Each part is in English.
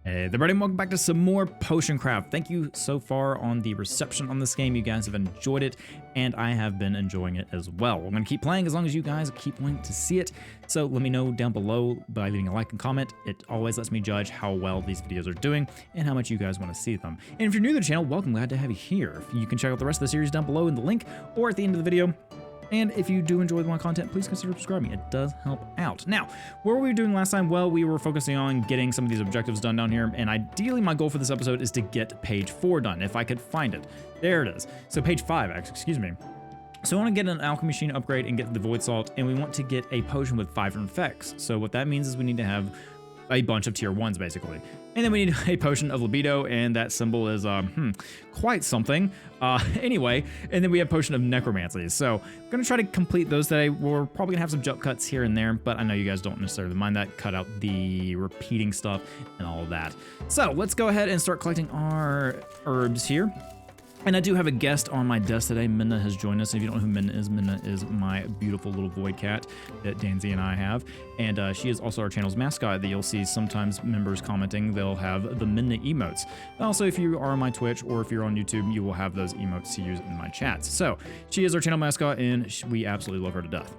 Hey everybody, and welcome back to some more potion craft. Thank you so far on the reception on this game. You guys have enjoyed it, and I have been enjoying it as well. We're going to keep playing as long as you guys keep wanting to see it. So let me know down below by leaving a like and comment. It always lets me judge how well these videos are doing and how much you guys want to see them. And if you're new to the channel, welcome. Glad to have you here. You can check out the rest of the series down below in the link or at the end of the video. And if you do enjoy my content, please consider subscribing. It does help out. Now, what were we doing last time? Well, we were focusing on getting some of these objectives done down here. And ideally, my goal for this episode is to get page 4 done, if I could find it. There it is. So page 5, actually, excuse me. So I want to get an alchemy machine upgrade and get the void salt. And we want to get a potion with 5 different effects. So what that means is we need to have a bunch of tier 1s, basically. And then we need a potion of libido, and that symbol is, quite something. Anyway, and then we have potion of necromancy. So I'm gonna try to complete those today. We're probably gonna have some jump cuts here and there, but I know you guys don't necessarily mind that. Cut out the repeating stuff and all of that. So let's go ahead and start collecting our herbs here. And I do have a guest on my desk today. Minna has joined us. If you don't know who Minna is my beautiful little void cat that Danzy and I have. And she is also our channel's mascot that you'll see sometimes members commenting. They'll have the Minna emotes. Also, if you are on my Twitch or if you're on YouTube, you will have those emotes to use in my chats. So she is our channel mascot, and we absolutely love her to death.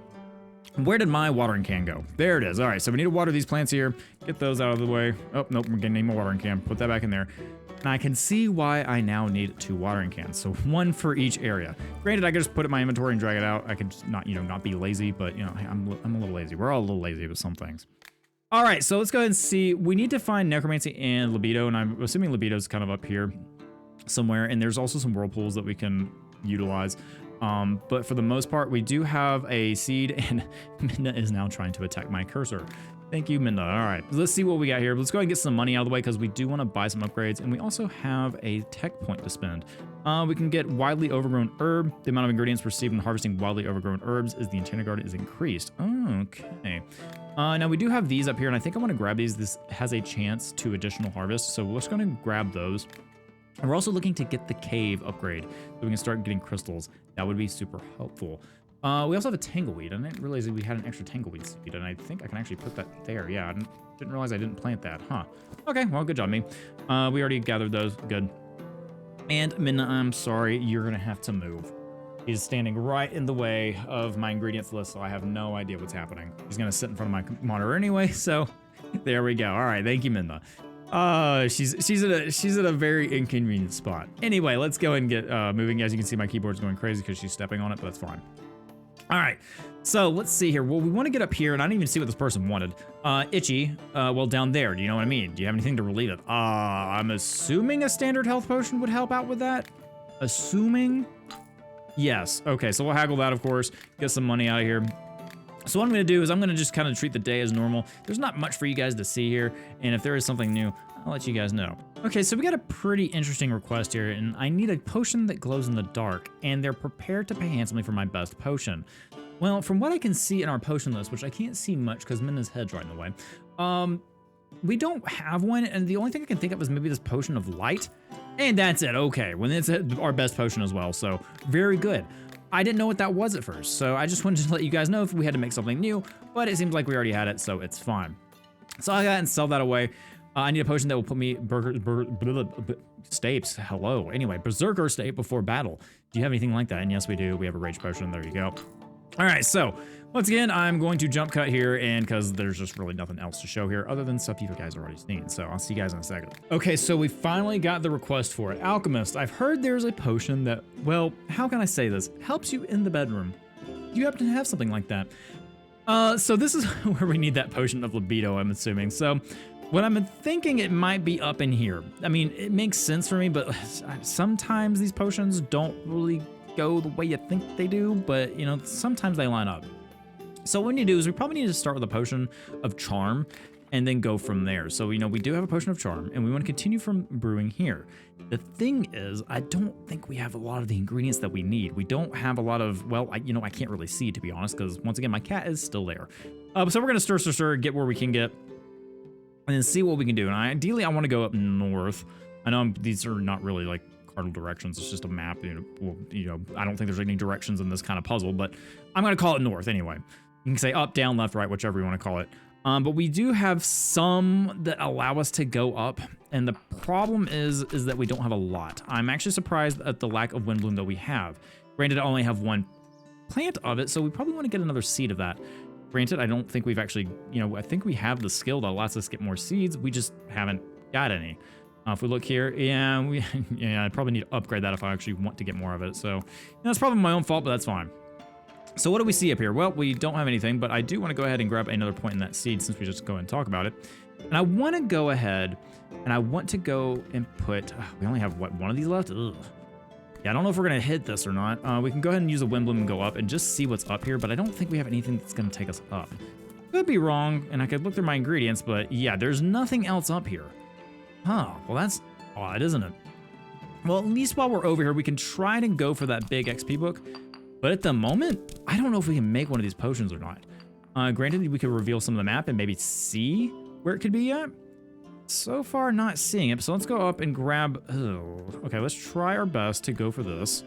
Where did my watering can go? There it is. All right, so we need to water these plants here. Get those out of the way. Oh, nope, we're getting a watering can. Put that back in there. And I can see why I now need 2 watering cans. So 1 for each area. Granted, I could just put it in my inventory and drag it out. I could just not be lazy, but I'm a little lazy. We're all a little lazy with some things. All right, so let's go ahead and see. We need to find necromancy and libido, and I'm assuming libido is kind of up here somewhere. And there's also some whirlpools that we can utilize. But for the most part, we do have a seed, and Minna is now trying to attack my cursor. Thank you, Minna. All right, let's see what we got here. Let's go ahead and get some money out of the way because we do want to buy some upgrades, and we also have a tech point to spend. We can get widely overgrown herb. The amount of ingredients received when harvesting widely overgrown herbs is the Enchanted Garden is increased. Oh, okay. Now we do have these up here, and I think I want to grab these. This has a chance to additional harvest, so we're just going to grab those. And we're also looking to get the cave upgrade so we can start getting crystals. That would be super helpful. We also have a tangleweed. I didn't realize that we had an extra tangleweed seed, and I think I can actually put that there. Yeah, I didn't realize I didn't plant that, huh? Okay, well, good job, me. We already gathered those. Good. And Minna, I'm sorry, you're gonna have to move. He's standing right in the way of my ingredients list, so I have no idea what's happening. He's gonna sit in front of my monitor anyway, so there we go. All right, thank you, Minna. She's at a very inconvenient spot. Anyway, let's go and get moving. As you can see, my keyboard's going crazy because she's stepping on it, but that's fine. All right, so let's see here. Well, we want to get up here, and I didn't even see what this person wanted. Itchy, well, down there. Do you know what I mean? Do you have anything to relieve it? I'm assuming a standard health potion would help out with that. Assuming? Yes. Okay, so we'll haggle that, of course. Get some money out of here. So what I'm going to do is I'm going to just kind of treat the day as normal. There's not much for you guys to see here, and if there is something new, I'll let you guys know. Okay, so we got a pretty interesting request here, and I need a potion that glows in the dark, and they're prepared to pay handsomely for my best potion. Well, from what I can see in our potion list, which I can't see much because Minna's head's right in the way, we don't have one, and the only thing I can think of is maybe this potion of light, and that's it. Okay, well, it's our best potion as well, so very good. I didn't know what that was at first, so I just wanted to let you guys know if we had to make something new, but it seems like we already had it, so it's fine. So I got and sell that away. I need a potion that will put me stapes. Hello. Anyway, berserker state before battle. Do you have anything like that? And yes, we do. We have a rage potion. There you go. All right, so once again, I'm going to jump cut here, and because there's just really nothing else to show here other than stuff you guys have already seen. So I'll see you guys in a second. Okay, so we finally got the request for it. Alchemist, I've heard there's a potion that, well, how can I say this? Helps you in the bedroom. Do you happen to have something like that? So this is where we need that potion of libido, I'm assuming. So what I'm thinking, it might be up in here. I mean, it makes sense for me, but sometimes these potions don't really go the way you think they do, but sometimes they line up. So what we need to do is we probably need to start with a potion of charm and then go from there. So we do have a potion of charm, and we want to continue from brewing here. The thing is, I don't think we have a lot of the ingredients that we need. We don't have a lot of, well, I can't really see, to be honest, because once again, my cat is still there. So we're gonna stir, get where we can get, and then see what we can do. And ideally, I want to go up north. I know these are not really like cardinal directions. It's just a map. I don't think there's any directions in this kind of puzzle, but I'm gonna call it north anyway. You can say up, down, left, right, whichever you want to call it. But we do have some that allow us to go up, and the problem is that we don't have a lot. I'm actually surprised at the lack of wind bloom that we have. Granted, I only have one plant of it, so we probably want to get another seed of that. Granted, I don't think we've actually, I think we have the skill that allows us to get more seeds. We just haven't got any. If we look here, yeah, I probably need to upgrade that if I actually want to get more of it. So that's probably my own fault, but that's fine. So what do we see up here? Well, we don't have anything, but I do want to go ahead and grab another point in that seed since we just go and talk about it. And I want to go ahead and I want to go and put, we only have what, one of these left? Ugh. Yeah, I don't know if we're going to hit this or not. We can go ahead and use a wind bloom and go up and just see what's up here, but I don't think we have anything that's going to take us up. Could be wrong, and I could look through my ingredients, but yeah, there's nothing else up here. Huh, well that's odd, isn't it? Well, at least while we're over here, we can try to go for that big XP book. But at the moment, I don't know if we can make one of these potions or not. Granted, we could reveal some of the map and maybe see where it could be at. So far, not seeing it. So let's go up and grab... okay, let's try our best to go for this.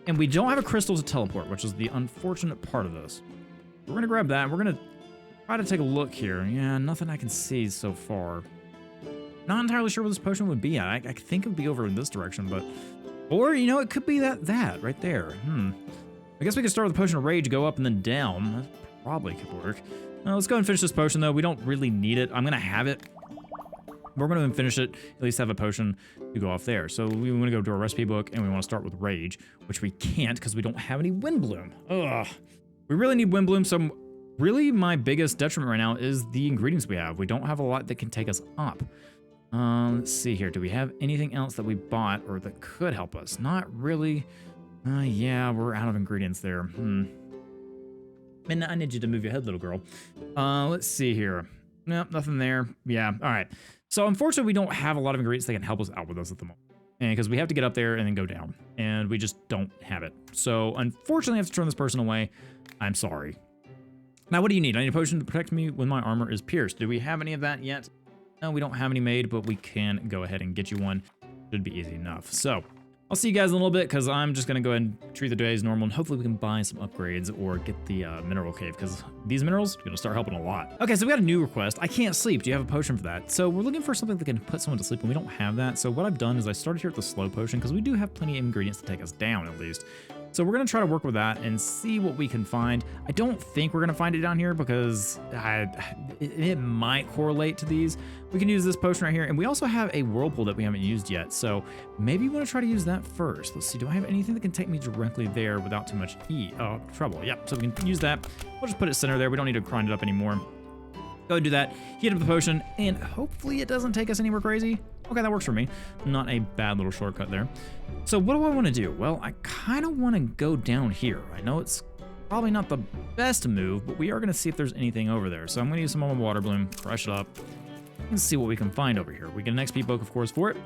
And we don't have a crystal to teleport, which is the unfortunate part of this. We're going to grab that. And we're going to try to take a look here. Yeah, nothing I can see so far. Not entirely sure where this potion would be at. I think it would be over in this direction, but... Or, it could be that right there. I guess we could start with the potion of rage, go up and then down. That probably could work. Let's go and finish this potion, though. We don't really need it. I'm going to have it. We're going to finish it, at least have a potion to go off there. So we want to go to our recipe book, and we want to start with rage, which we can't because we don't have any wind bloom. Ugh. We really need wind bloom, so really my biggest detriment right now is the ingredients we have. We don't have a lot that can take us up. Let's see here. Do we have anything else that we bought or that could help us? Not really. Yeah, we're out of ingredients there. Man, I need you to move your head, little girl. Let's see here. Nope, nothing there. Yeah, all right. So unfortunately, we don't have a lot of ingredients that can help us out with us at the moment. And because we have to get up there and then go down. And we just don't have it. So unfortunately, I have to turn this person away. I'm sorry. Now, what do you need? I need a potion to protect me when my armor is pierced. Do we have any of that yet? No, we don't have any made, but we can go ahead and get you one. Should be easy enough. So I'll see you guys in a little bit because I'm just going to go ahead and treat the day as normal, and hopefully we can buy some upgrades or get the mineral cave because these minerals are going to start helping a lot. Okay, so we got a new request. I can't sleep. Do you have a potion for that? So we're looking for something that can put someone to sleep, and we don't have that. So what I've done is I started here with the slow potion because we do have plenty of ingredients to take us down at least. So we're going to try to work with that and see what we can find. I don't think we're going to find it down here because it might correlate to these. We can use this potion right here. And we also have a whirlpool that we haven't used yet. So maybe we want to try to use that first. Let's see. Do I have anything that can take me directly there without too much trouble? Yep. So we can use that. We'll just put it center there. We don't need to grind it up anymore. Go and do that. Heat up the potion. And hopefully it doesn't take us anywhere crazy. Okay, that works for me. Not a bad little shortcut there. So what do I want to do? Well, I kind of want to go down here. I know it's probably not the best move, but we are going to see if there's anything over there. So I'm going to use some of my water bloom, crush it up, and see what we can find over here. We get an XP book, of course, for it.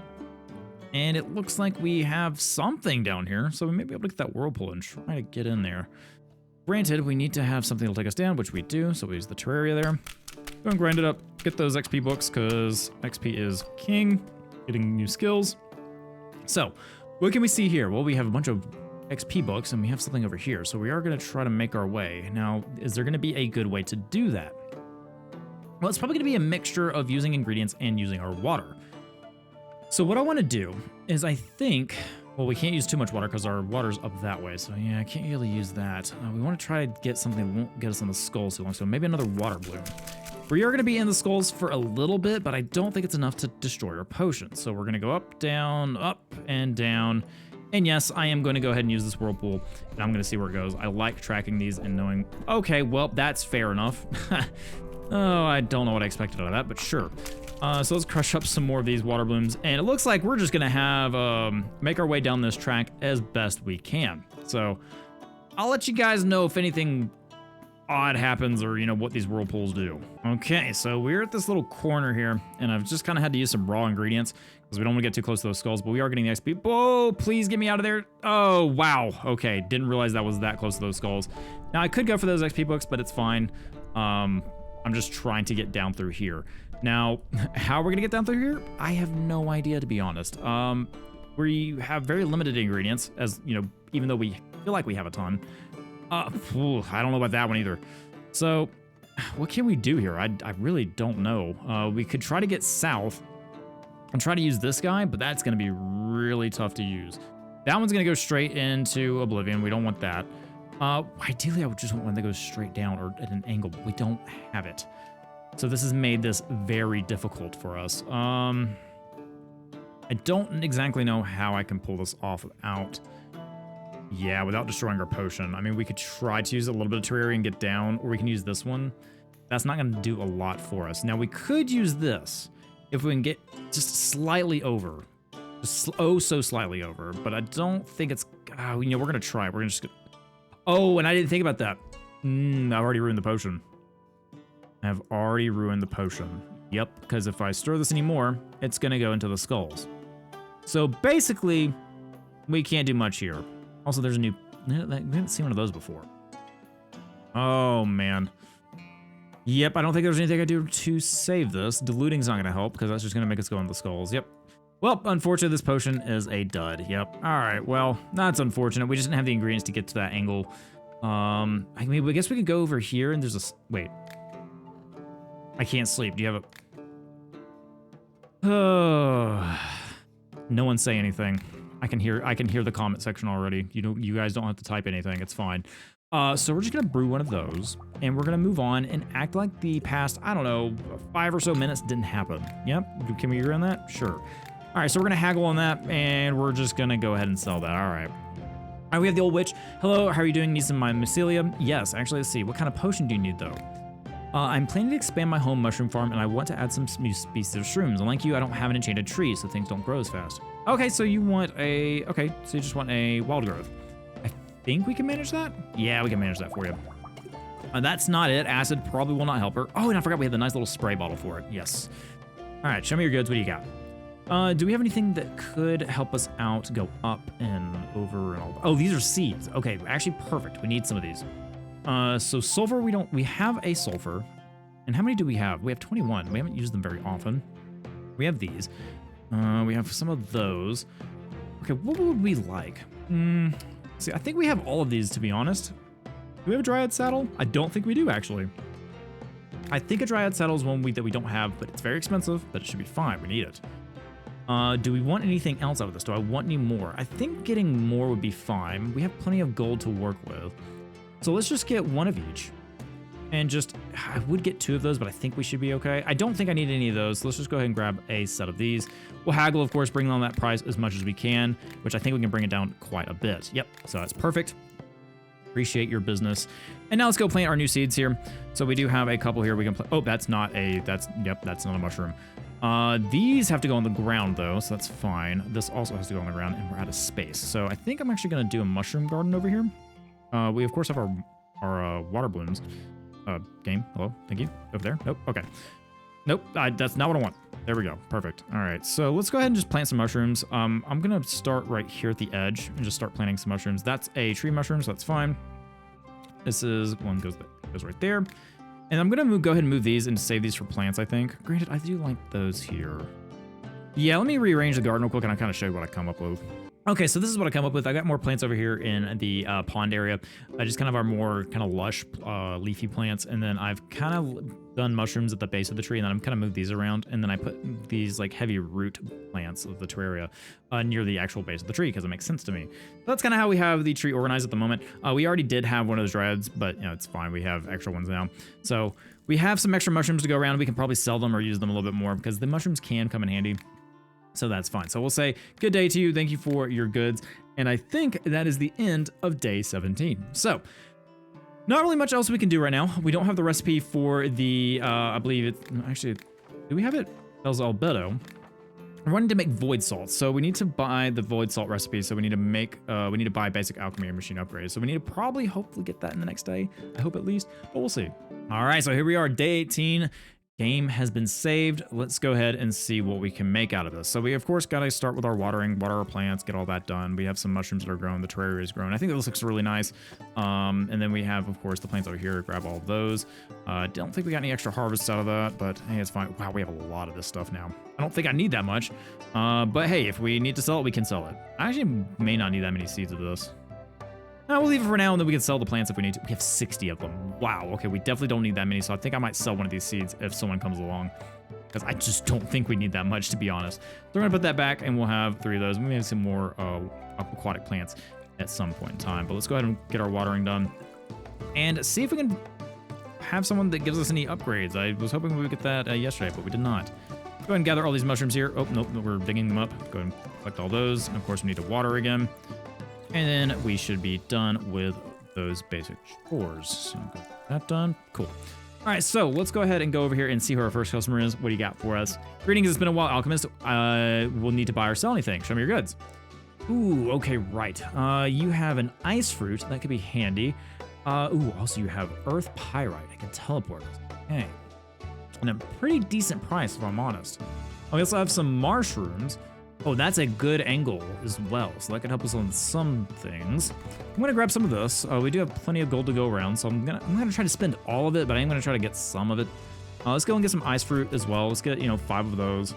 And it looks like we have something down here. So we may be able to get that whirlpool and try to get in there. Granted, we need to have something that'll take us down, which we do. So we use the Terraria there. Go and grind it up. Get those XP books because XP is king. Getting new skills. So what can we see here? Well, we have a bunch of XP books and we have something over here. So we are going to try to make our way. Now, is there going to be a good way to do that? Well, it's probably going to be a mixture of using ingredients and using our water. So what I want to do is I think, well, we can't use too much water because our water's up that way. So yeah, I can't really use that. We want to try to get something that won't get us on the skull too long. So maybe another water bloom. We are going to be in the skulls for a little bit, but I don't think it's enough to destroy our potion. So we're going to go up, and down. And yes, I am going to go ahead and use this whirlpool, and I'm going to see where it goes. I like tracking these and knowing, okay, well, that's fair enough. Oh, I don't know what I expected out of that, but sure. So let's crush up some more of these water blooms. And it looks like we're just going to have make our way down this track as best we can. So I'll let you guys know if anything odd happens or, what these whirlpools do. Okay, so we're at this little corner here, and I've just kind of had to use some raw ingredients because we don't want to get too close to those skulls, but we are getting the XP. Whoa, please get me out of there. Oh, wow. Okay, didn't realize that was that close to those skulls. Now, I could go for those XP books, but it's fine. I'm just trying to get down through here. Now, how we're going to get down through here? I have no idea, to be honest. We have very limited ingredients, as, even though we feel like we have a ton. I don't know about that one either. So what can we do here? I really don't know. We could try to get south and try to use this guy, but that's going to be really tough to use. That one's going to go straight into Oblivion. We don't want that. Ideally, I would just want one that goes straight down or at an angle, but we don't have it. So this has made this very difficult for us. I don't exactly know how I can pull this off without... Yeah, without destroying our potion. I mean, we could try to use a little bit of terraria and get down, or we can use this one. That's not going to do a lot for us. Now, we could use this if we can get just slightly over. Just oh, so slightly over. But I don't think it's... we're going to try. We're going to just... Oh, and I didn't think about that. I've already ruined the potion. I've already ruined the potion. Yep, because if I stir this anymore, it's going to go into the skulls. So basically, we can't do much here. Also, there's a new... We haven't seen one of those before. Oh, man. Yep, I don't think there's anything I do to save this. Diluting's not going to help, because that's just going to make us go into the skulls. Yep. Well, unfortunately, this potion is a dud. Yep. All right, well, that's unfortunate. We just didn't have the ingredients to get to that angle. I mean, I guess we could go over here, and there's a... Wait. I can't sleep. Do you have a... No one say anything. I can hear the comment section already. You guys don't have to type anything. It's fine. So we're just gonna brew one of those, and we're gonna move on and act like the past, I don't know, 5 or so minutes didn't happen. Yep. Can we agree on that? Sure. All right. So we're gonna haggle on that, and we're just gonna go ahead and sell that. All right. All right. We have the old witch. Hello. How are you doing? Need some of my mycelium? Yes. Actually, let's see. What kind of potion do you need though? I'm planning to expand my home mushroom farm, and I want to add some new species of shrooms. Unlike you, I don't have an enchanted tree, so things don't grow as fast. Okay, so you want a... Okay, so you just want a wild growth. I think we can manage that? Yeah, we can manage that for you. That's not it. Acid probably will not help her. Oh, and I forgot we had the nice little spray bottle for it. Yes. All right, show me your goods. What do you got? Do we have anything that could help us out, go up and over and all? Oh, these are seeds. Okay, actually perfect. We need some of these. So sulfur, we have a sulfur. And how many do we have? We have 21. We haven't used them very often. We have these. We have some of those. Okay, what would we like? See, I think we have all of these, to be honest. Do we have a Dryad saddle? I don't think we do, actually. I think a Dryad saddle is one that we don't have, but it's very expensive, but it should be fine. We need it. Do we want anything else out of this? Do I want any more? I think getting more would be fine. We have plenty of gold to work with. So let's just get one of each. And just, I would get 2 of those, but I think we should be okay. I don't think I need any of those. So let's just go ahead and grab a set of these. We'll haggle, of course, bring on that price as much as we can, which I think we can bring it down quite a bit. Yep, so that's perfect. Appreciate your business. And now let's go plant our new seeds here. So we do have a couple here we can plant. Oh, that's not a mushroom. These have to go on the ground though, so that's fine. This also has to go on the ground, and we're out of space. So I think I'm actually going to do a mushroom garden over here. We of course have our water blooms. Game, hello, thank you. Over there, nope, okay. Nope, that's not what I want. There we go, perfect. All right, so let's go ahead and just plant some mushrooms. I'm gonna start right here at the edge and just start planting some mushrooms. That's a tree mushroom, so that's fine. This is one goes right there. And I'm gonna go ahead and move these and save these for plants, I think. Granted, I do like those here. Yeah, let me rearrange the garden real quick and I'll kind of show you what I come up with. Okay, so this is what I come up with. I got more plants over here in the pond area. I just kind of are more kind of lush leafy plants, and then I've kind of done mushrooms at the base of the tree, and then I'm kind of moved these around, and then I put these like heavy root plants of the terraria near the actual base of the tree because it makes sense to me. So that's kind of how we have the tree organized at the moment. We already did have one of those dryads, but it's fine. We have extra ones now. So we have some extra mushrooms to go around. We can probably sell them or use them a little bit more because the mushrooms can come in handy. So that's fine. So we'll say good day to you. Thank you for your goods. And I think that is the end of day 17. So not really much else we can do right now. We don't have the recipe for the, I believe it's actually, do we have it? Tells Albedo. We're wanting to make void salt. So we need to buy the void salt recipe. So we need to make, we need to buy basic alchemy and machine upgrades. So we need to probably hopefully get that in the next day. I hope at least, but we'll see. All right. So here we are, day 18. Game has been saved. Let's go ahead and see what we can make out of this. So we, of course, got to start with our watering, water our plants, get all that done. We have some mushrooms that are grown. The terraria is grown. I think this looks really nice. And then we have, of course, the plants over here. Grab all of those. Don't think we got any extra harvests out of that, but hey, it's fine. Wow, we have a lot of this stuff now. I don't think I need that much. But hey, if we need to sell it, we can sell it. I actually may not need that many seeds of this. We'll leave it for now, and then we can sell the plants if we need to. We have 60 of them. Wow. Okay, we definitely don't need that many, so I think I might sell one of these seeds if someone comes along, because I just don't think we need that much, to be honest. So we're going to put that back, and we'll have 3 of those. We may have some more aquatic plants at some point in time, but let's go ahead and get our watering done and see if we can have someone that gives us any upgrades. I was hoping we would get that yesterday, but we did not. Go ahead and gather all these mushrooms here. Oh, nope, we're digging them up. Go ahead and collect all those. And of course, we need to water again. And then we should be done with those basic chores. So got that done. Cool. All right, so let's go ahead and go over here and see who our first customer is. What do you got for us? Greetings, it's been a while, alchemist. We'll need to buy or sell anything. Show me your goods. Ooh, okay, right. You have an ice fruit. That could be handy. Ooh, also you have earth pyrite. I can teleport us. Okay. And a pretty decent price, if I'm honest. We also have some mushrooms. Oh, that's a good angle as well, so that could help us on some things. I'm gonna grab some of this. We do have plenty of gold to go around, so I'm gonna try to spend all of it, but I'm gonna try to get some of it. Let's go and get some ice fruit as well. Let's get 5 of those.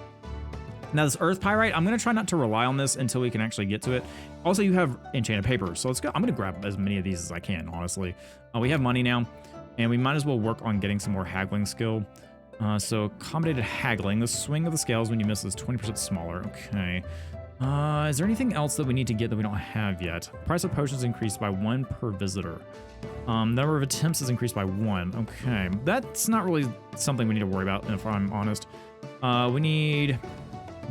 Now this earth pyrite, I'm gonna try not to rely on this until we can actually get to it. Also, you have enchanted paper, so let's go. I'm gonna grab as many of these as I can, honestly. We have money now, and we might as well work on getting some more haggling skill. So accommodated haggling. The swing of the scales when you miss is 20% smaller. Okay. Is there anything else that we need to get that we don't have yet? Price of potions increased by 1 per visitor. Number of attempts is increased by 1. Okay. That's not really something we need to worry about, if I'm honest. We need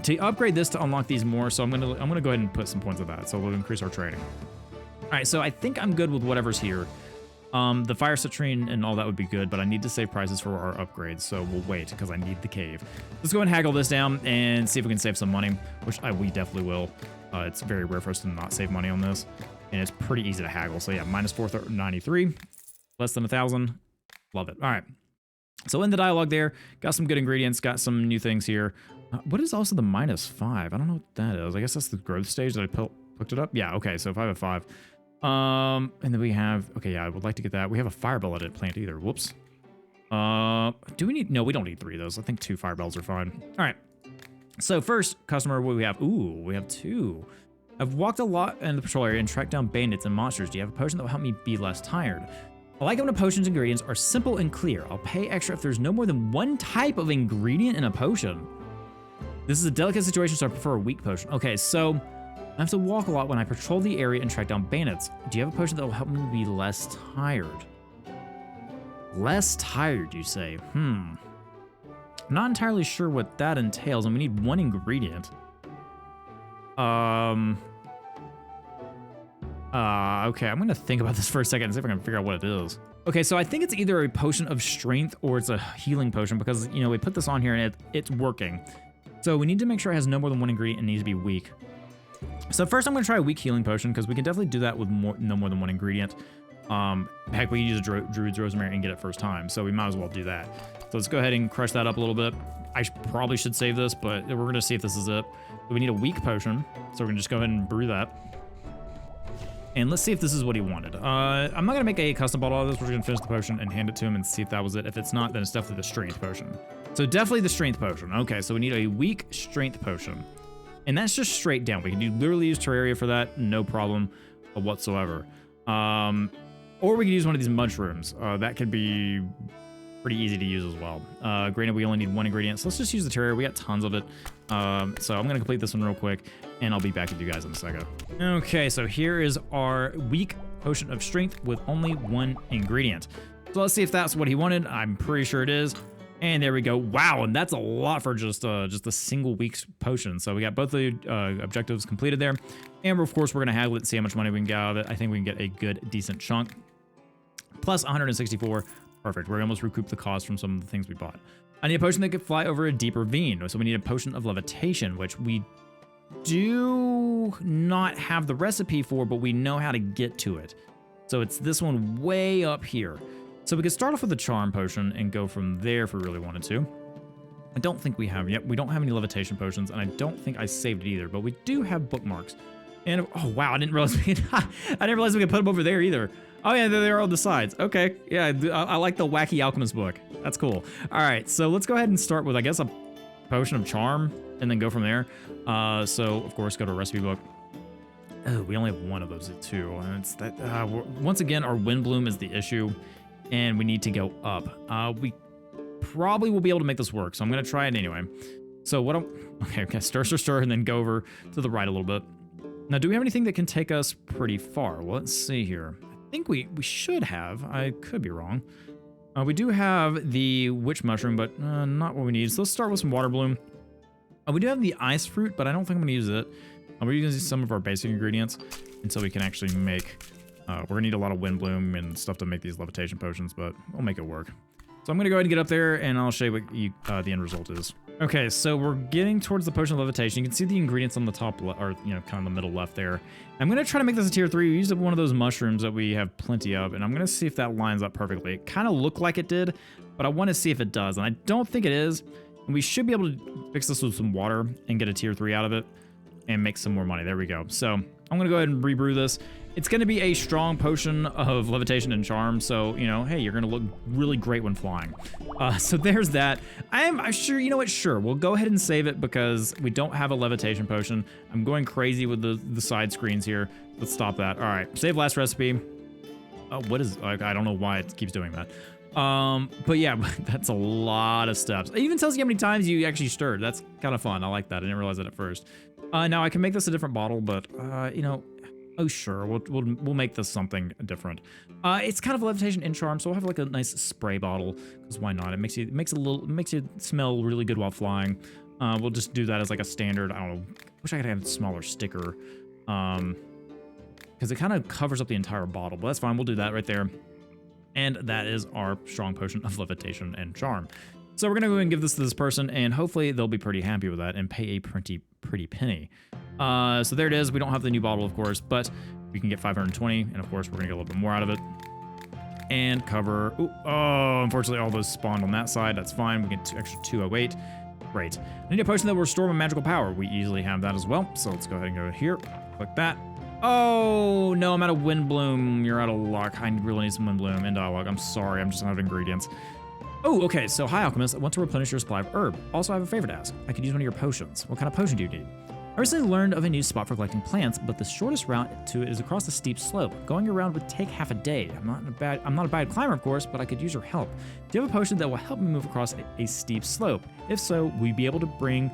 to upgrade this to unlock these more, so I'm gonna go ahead and put some points of that, so we'll increase our trading. All right, so I think I'm good with whatever's here. The fire citrine and all that would be good, but I need to save prices for our upgrades, so we'll wait because I need the cave. Let's go ahead and haggle this down and see if we can save some money, which we definitely will. It's very rare for us to not save money on this, and it's pretty easy to haggle. So yeah, minus 493, less than 1,000. Love it. All right. So in the dialogue there, got some good ingredients, got some new things here. What is also the -5? I don't know what that is. I guess that's the growth stage that I picked it up. Yeah, okay, so 5 of 5. And then we have, okay, yeah, I would like to get that. We have a firebell I didn't plant either. Whoops. Do we need, no, we don't need 3 of those. I think 2 firebells are fine. All right. So first customer, what do we have? Ooh, we have 2. I've walked a lot in the patrol area and tracked down bandits and monsters. Do you have a potion that will help me be less tired? I like when the potion's ingredients are simple and clear. I'll pay extra if there's no more than 1 type of ingredient in a potion. This is a delicate situation, so I prefer a weak potion. Okay, so I have to walk a lot when I patrol the area and track down bandits. Do you have a potion that will help me be less tired? Less tired, you say? I'm not entirely sure what that entails, and we need 1 ingredient. Okay, I'm gonna think about this for a second and see if I can figure out what it is. Okay, so I think it's either a potion of strength or it's a healing potion because, we put this on here and it's working. So we need to make sure it has no more than 1 ingredient and needs to be weak. So first I'm gonna try a weak healing potion because we can definitely do that with no more than 1 ingredient. Heck, we can use a Druid's Rosemary and get it first time, so we might as well do that. So let's go ahead and crush that up a little bit. I probably should save this, but we're gonna see if this is it. So we need a weak potion, so we're gonna just go ahead and brew that. And let's see if this is what he wanted. I'm not gonna make a custom bottle out of this. We're just gonna finish the potion and hand it to him and see if that was it. If it's not, then it's definitely the strength potion. So definitely the strength potion. Okay, so we need a weak strength potion. And that's just straight down. We can literally use Terraria for that, no problem whatsoever. Or we could use one of these mushrooms. That could be pretty easy to use as well. Granted, we only need 1 ingredient, so let's just use the Terraria. We got tons of it. So I'm gonna complete this one real quick, and I'll be back with you guys in a second. Okay, so here is our weak potion of strength with only 1 ingredient. So let's see if that's what he wanted. I'm pretty sure it is. And there we go. Wow, and that's a lot for just a single week's potion. So we got both the objectives completed there. And of course, we're going to haggle it and see how much money we can get out of it. I think we can get a good, decent chunk. Plus 164. Perfect. We're almost recouped the cost from some of the things we bought. I need a potion that could fly over a deeper ravine. So we need a potion of levitation, which we do not have the recipe for, but we know how to get to it. So it's this one way up here. So we could start off with a charm potion and go from there if we really wanted to. I don't think we have yet. We don't have any levitation potions, and I don't think I saved it either, but we do have bookmarks. And oh wow, I didn't realize we could put them over there either. Oh yeah, they're on the sides. Okay, yeah, I like the wacky alchemist book. That's cool. All right, so let's go ahead and start with, I guess, a potion of charm and then go from there. So of course, go to a recipe book. Oh, we only have one of those too. And it's that, once again, our wind bloom is the issue and we need to go up. We probably will be able to make this work. So I'm going to try it anyway. So what okay, stir, and then go over to the right a little bit. Now, do we have anything that can take us pretty far? Well, let's see here. I think we should have. I could be wrong. We do have the witch mushroom, but not what we need. So let's start with some water bloom. We do have the ice fruit, but I don't think I'm going to use it. We're using some of our basic ingredients until we can actually make... we're going to need a lot of wind bloom and stuff to make these levitation potions, but we'll make it work. So I'm going to go ahead and get up there, and I'll show you what the end result is. Okay, so we're getting towards the potion of levitation. You can see the ingredients on the top, or kind of the middle left there. I'm going to try to make this a tier 3. We used up one of those mushrooms that we have plenty of, and I'm going to see if that lines up perfectly. It kind of looked like it did, but I want to see if it does, and I don't think it is. And we should be able to fix this with some water and get a tier 3 out of it and make some more money. There we go. So I'm going to go ahead and rebrew this. It's going to be a strong potion of levitation and charm. So, hey, you're going to look really great when flying. So there's that. I'm sure, you know what? Sure. We'll go ahead and save it because we don't have a levitation potion. I'm going crazy with the side screens here. Let's stop that. All right. Save last recipe. What is, I don't know why it keeps doing that. But yeah, that's a lot of steps. It even tells you how many times you actually stirred. That's kind of fun. I like that. I didn't realize that at first. Now I can make this a different bottle, but, oh sure, we'll make this something different. It's kind of levitation and charm, so we'll have like a nice spray bottle, because why not? It makes you smell really good while flying. We'll just do that as like a standard. I don't know. Wish I could have a smaller sticker, because it kind of covers up the entire bottle. But that's fine. We'll do that right there. And that is our strong potion of levitation and charm. So we're gonna go ahead and give this to this person, and hopefully they'll be pretty happy with that and pay a pretty penny. So there it is. We don't have the new bottle, of course, but we can get 520, and of course we're gonna get a little bit more out of it. And cover. Ooh, oh, unfortunately all those spawned on that side. That's fine. We get extra 208. Great. I need a potion that will restore my magical power. We easily have that as well. So let's go ahead and go here. Click that. Oh no, I'm out of wind bloom. You're out of luck. I really need some wind bloom and dialogue. I'm sorry, I'm just out of ingredients. Oh, okay, so hi Alchemist, I want to replenish your supply of herb. Also, I have a favor to ask. I could use one of your potions. What kind of potion do you need? I recently learned of a new spot for collecting plants, but the shortest route to it is across a steep slope. Going around would take half a day. I'm not a bad climber, of course, but I could use your help. Do you have a potion that will help me move across a steep slope? If so, I'll be able to bring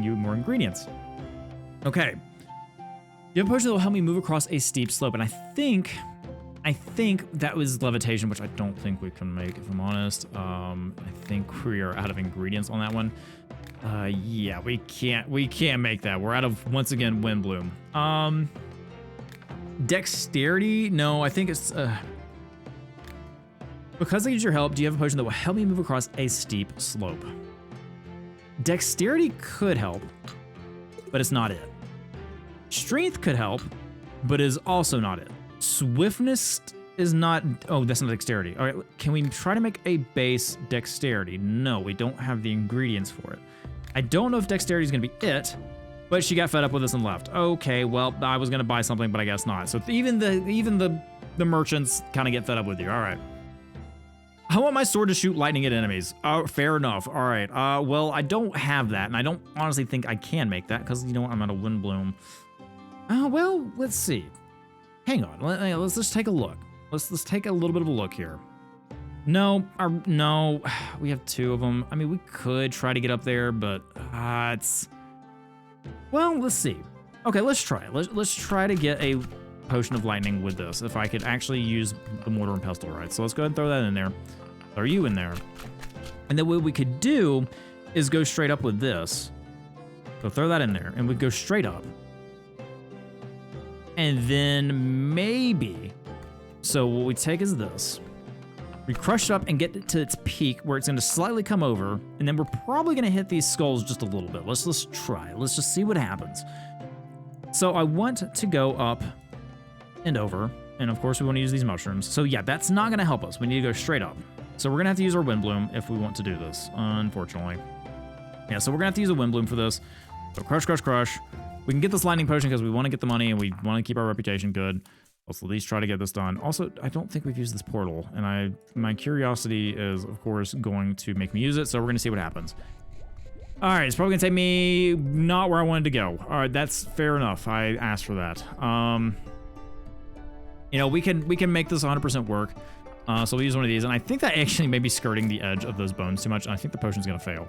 you more ingredients. Okay. You have a potion that will help me move across a steep slope, and I think that was levitation, which I don't think we can make, if I'm honest. I think we are out of ingredients on that one. Yeah, we can't make that. We're out of, once again, wind bloom. Dexterity? No, I think it's, because I use your help, do you have a potion that will help me move across a steep slope? Dexterity could help, but it's not it. Strength could help, but is also not it. Swiftness is not... Oh, that's not dexterity. All right, can we try to make a base dexterity? No, we don't have the ingredients for it. I don't know if dexterity is going to be it, but she got fed up with us and left. Okay, well, I was going to buy something, but I guess not. So even the merchants kind of get fed up with you. All right. I want my sword to shoot lightning at enemies. Fair enough. All right. Well, I don't have that, and I don't honestly think I can make that because, you know what, I'm out of wind bloom. Well, let's see. Hang on. Let's just take a look. Let's take a little bit of a look here. No, we have two of them. I mean, we could try to get up there, but it's... Well, let's see. Okay, let's try it. Let's try to get a potion of lightning with this, if I could actually use the mortar and pestle, right? So let's go ahead and throw that in there. Throw you in there. And then what we could do is go straight up with this. So throw that in there, and we'd go straight up. And then maybe... So what we take is this. We crush it up and get it to its peak where it's going to slightly come over, and then we're probably going to hit these skulls just a little bit. Let's try. Let's just see what happens. So I want to go up and over, and of course we want to use these mushrooms. So yeah, that's not going to help us. We need to go straight up. So we're going to have to use our wind bloom if we want to do this, unfortunately. Yeah, so we're going to have to use a wind bloom for this. So crush, crush, crush. We can get this lightning potion because we want to get the money and we want to keep our reputation good. Let's at least try to get this done. Also, I don't think we've used this portal, and my curiosity is, of course, going to make me use it, so we're going to see what happens. All right, it's probably gonna take me not where I wanted to go. All right, that's fair enough. I asked for that. You know, we can make this 100% work. So we'll use one of these, and I think that actually may be skirting the edge of those bones too much, and I think the potion's gonna fail.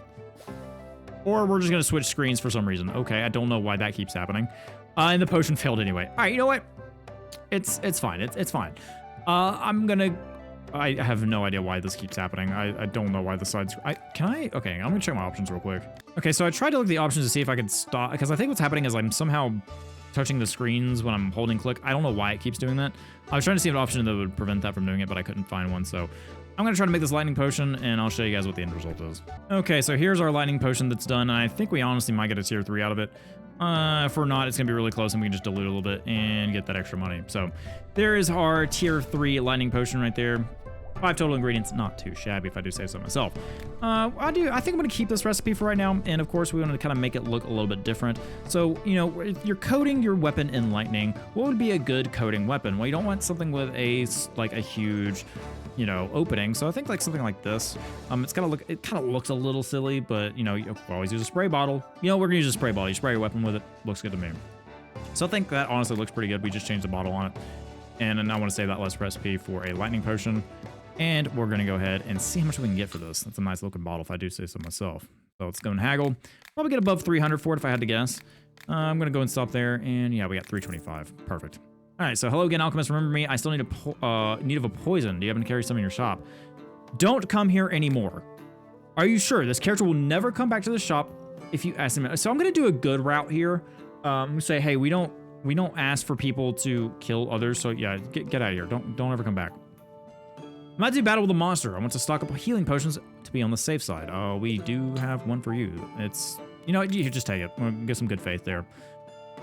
Or we're just gonna switch screens for some reason. Okay, I don't know why that keeps happening. And the potion failed anyway. All right, you know what? It's fine. It's fine. I have no idea why this keeps happening. I don't know why the sides. Okay, I'm gonna check my options real quick. Okay, so I tried to look at the options to see if I could stop, because I think what's happening is I'm somehow touching the screens when I'm holding click. I don't know why it keeps doing that. I was trying to see an option that would prevent that from doing it, but I couldn't find one, so I'm gonna try to make this lightning potion, and I'll show you guys what the end result is. Okay, so here's our lightning potion that's done, and I think we honestly might get a tier 3 out of it. If we're not, it's gonna be really close, and we can just dilute a little bit and get that extra money. So there is our tier 3 lightning potion right there. 5 total ingredients, not too shabby if I do say so myself. I think I'm gonna keep this recipe for right now, and of course we want to kind of make it look a little bit different. So, you know, if you're coating your weapon in lightning, what would be a good coating weapon? Well, you don't want something with a huge, you know, opening. So I think like something like this. It kind of looks a little silly, but you know, you always use a spray bottle. You know, we're gonna use a spray bottle. You spray your weapon with it, looks good to me. So I think that honestly looks pretty good. We just changed the bottle on it, and then I want to save that last recipe for a lightning potion. And we're going to go ahead and see how much we can get for this. That's a nice looking bottle if I do say so myself. So let's go and haggle. Probably get above 300 for it if I had to guess. I'm going to go and stop there. And yeah, we got 325. Perfect. All right, so hello again, alchemist. Remember me? I still need need of a poison. Do you happen to carry some in your shop? Don't come here anymore. Are you sure? This character will never come back to the shop if you ask him. So I'm going to do a good route here. I'm going to say, hey, we don't ask for people to kill others. So yeah, get out of here. Don't ever come back. I might do battle with a monster. I want to stock up healing potions to be on the safe side. Oh, we do have one for you. It's, you know, you just take it. We'll get some good faith there.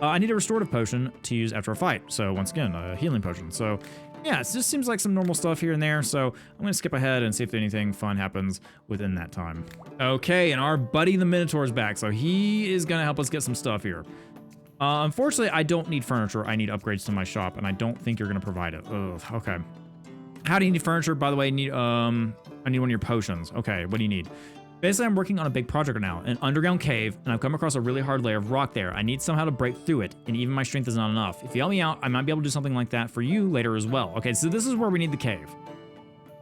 I need a restorative potion to use after a fight. So once again, a healing potion. So yeah, it just seems like some normal stuff here and there. So I'm going to skip ahead and see if anything fun happens within that time. Okay, and our buddy the Minotaur is back. So he is going to help us get some stuff here. Unfortunately, I don't need furniture. I need upgrades to my shop, and I don't think you're going to provide it. Ugh, okay. How do you need furniture? By the way, I need one of your potions. Okay, what do you need? Basically, I'm working on a big project now, an underground cave, and I've come across a really hard layer of rock there. I need somehow to break through it, and even my strength is not enough. If you help me out, I might be able to do something like that for you later as well. Okay, so this is where we need the cave.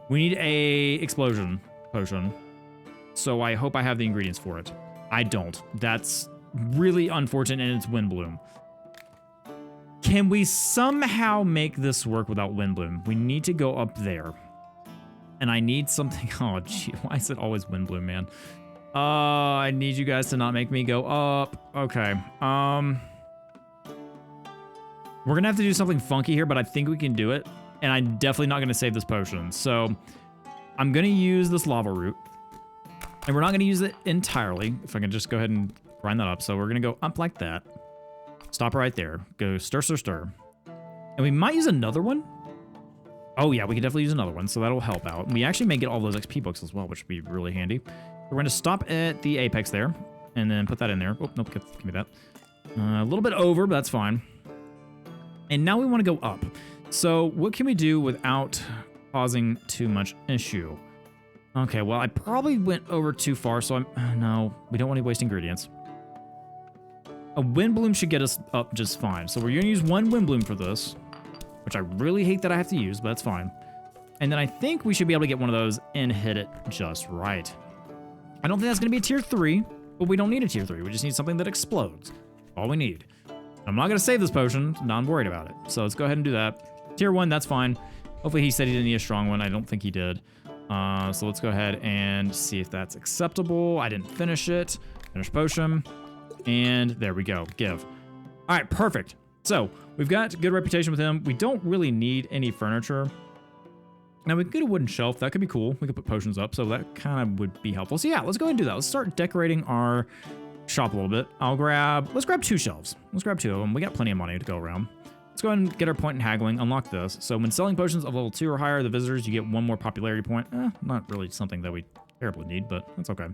We need a explosion potion, so I hope I have the ingredients for it. I don't. That's really unfortunate, and it's Windbloom. Can we somehow make this work without Windbloom? We need to go up there. And I need something. Oh, gee, why is it always Windbloom, man? I need you guys to not make me go up. Okay. We're gonna have to do something funky here, but I think we can do it. And I'm definitely not gonna save this potion. So I'm gonna use this lava root. And we're not gonna use it entirely. If I can just go ahead and grind that up. So we're gonna go up like that. Stop right there. Go stir, stir, stir. And we might use another one. Oh yeah, we can definitely use another one, so that'll help out. We actually may get all those XP books as well, which would be really handy. We're going to stop at the apex there, and then put that in there. Oh, nope, give me that. A little bit over, but that's fine. And now we want to go up. So what can we do without causing too much issue? Okay, well, I probably went over too far, so no, we don't want to waste ingredients. A Windbloom should get us up just fine. So we're going to use one Windbloom for this, which I really hate that I have to use, but that's fine. And then I think we should be able to get one of those and hit it just right. I don't think that's going to be a tier 3, but we don't need a tier 3. We just need something that explodes. All we need. I'm not going to save this potion. Not worried about it. So let's go ahead and do that. Tier 1, that's fine. Hopefully he said he didn't need a strong one. I don't think he did. So let's go ahead and see if that's acceptable. I didn't finish it. Finish potion. And there we go. Give. All right, perfect. So we've got good reputation with him. We don't really need any furniture. Now we could get a wooden shelf. That could be cool. We could put potions up, so that kind of would be helpful. So yeah, let's go ahead and do that. Let's start decorating our shop a little bit. Let's grab 2 shelves. Let's grab 2 of them. We got plenty of money to go around. Let's go ahead and get our point in haggling. Unlock this. So when selling potions of level 2 or higher, the visitors, you get 1 more popularity point. Not really something that we terribly need, but that's okay.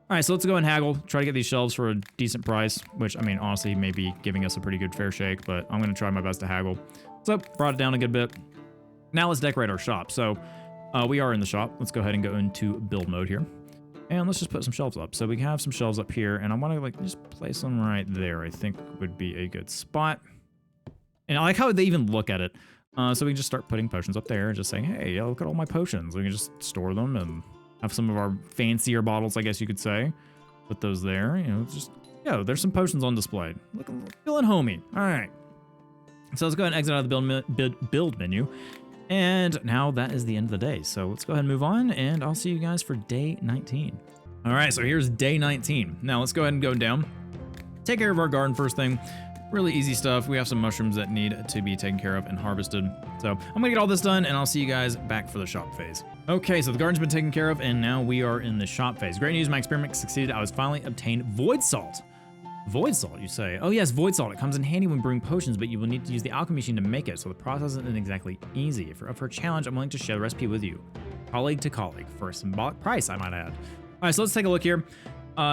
All right, so let's go and haggle, try to get these shelves for a decent price, which, I mean, honestly, may be giving us a pretty good fair shake, but I'm going to try my best to haggle. So, brought it down a good bit. Now let's decorate our shop. So, we are in the shop. Let's go ahead and go into build mode here. And let's just put some shelves up. So we have some shelves up here, and I want to like just place them right there. I think would be a good spot. And I like how they even look at it. So we can just start putting potions up there and just saying, hey, look at all my potions. We can just store them and have some of our fancier bottles, I guess you could say. Put those there, you know, just, yeah, there's some potions on display. Feeling homey. All right. So let's go ahead and exit out of the build menu. And now that is the end of the day. So let's go ahead and move on, and I'll see you guys for day 19. All right, so here's day 19. Now let's go ahead and go down. Take care of our garden first thing. Really easy stuff. We have some mushrooms that need to be taken care of and harvested. So I'm gonna get all this done, and I'll see you guys back for the shop phase. Okay, so the garden's been taken care of, and now we are in the shop phase. Great news, my experiment succeeded. I was finally obtained void salt. Void salt, you say? Oh yes, void salt. It comes in handy when brewing potions, but you will need to use the alchemy machine to make it, so the process isn't exactly easy. If you're up for a challenge, I'm willing to share the recipe with you. Colleague to colleague, for a symbolic price, I might add. All right, so let's take a look here.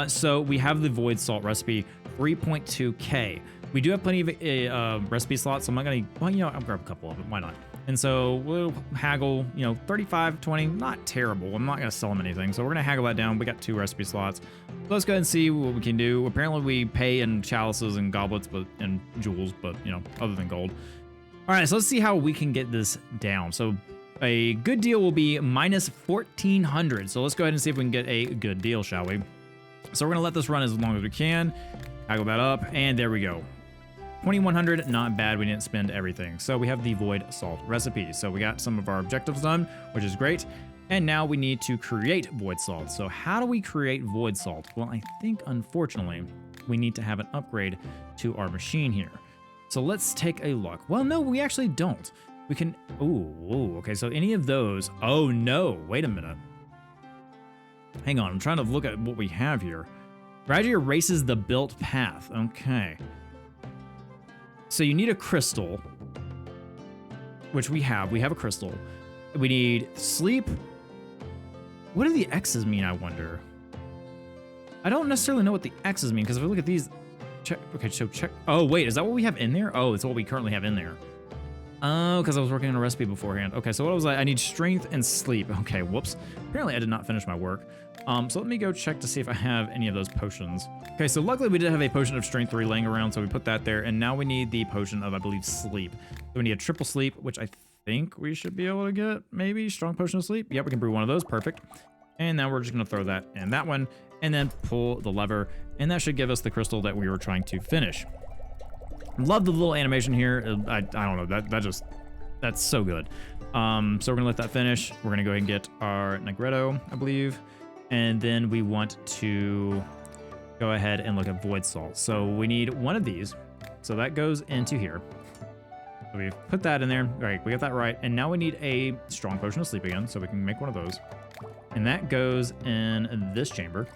So we have the void salt recipe, 3.2K. We do have plenty of recipe slots, so I'm not gonna, well, you know, I'll grab a couple of them, why not? And so we'll haggle, you know, 35, 20, not terrible. I'm not gonna sell them anything, so we're gonna haggle that down. We got 2 recipe slots. So let's go ahead and see what we can do. Apparently we pay in chalices and goblets, and jewels, but you know, other than gold. All right, so let's see how we can get this down. So a good deal will be minus 1,400. So let's go ahead and see if we can get a good deal, shall we? So we're gonna let this run as long as we can. Haggle that up, and there we go. 2,100, not bad. We didn't spend everything. So we have the void salt recipe. So we got some of our objectives done, which is great. And now we need to create void salt. So how do we create void salt? Well, I think, unfortunately, we need to have an upgrade to our machine here. So let's take a look. Well, no, we actually don't. We can, ooh, okay. So any of those, oh no, wait a minute. Hang on, I'm trying to look at what we have here. Gradually erases the built path, okay. So you need a crystal, which we have. We have a crystal. We need sleep. What do the X's mean, I wonder? I don't necessarily know what the X's mean, because if we look at these, check, okay, so check. Oh, wait, is that what we have in there? Oh, it's what we currently have in there. Oh, because I was working on a recipe beforehand. Okay, so what was I need strength and sleep. Okay, whoops. Apparently I did not finish my work. So let me go check to see if I have any of those potions. Okay, so luckily we did have a potion of strength 3 laying around, so we put that there, and now we need the potion of, I believe, sleep. So we need a triple sleep, which I think we should be able to get, maybe, strong potion of sleep. Yep, we can brew one of those, perfect. And now we're just gonna throw that in that one, and then pull the lever, and that should give us the crystal that we were trying to finish. Love the little animation here. I don't know, that's so good. So we're gonna let that finish. We're gonna go ahead and get our Negretto, I believe. And then we want to go ahead and look at void salt. So we need one of these. So that goes into here. So we've put that in there. All right, we got that right. And now we need a strong potion of sleep again, so we can make one of those. And that goes in this chamber.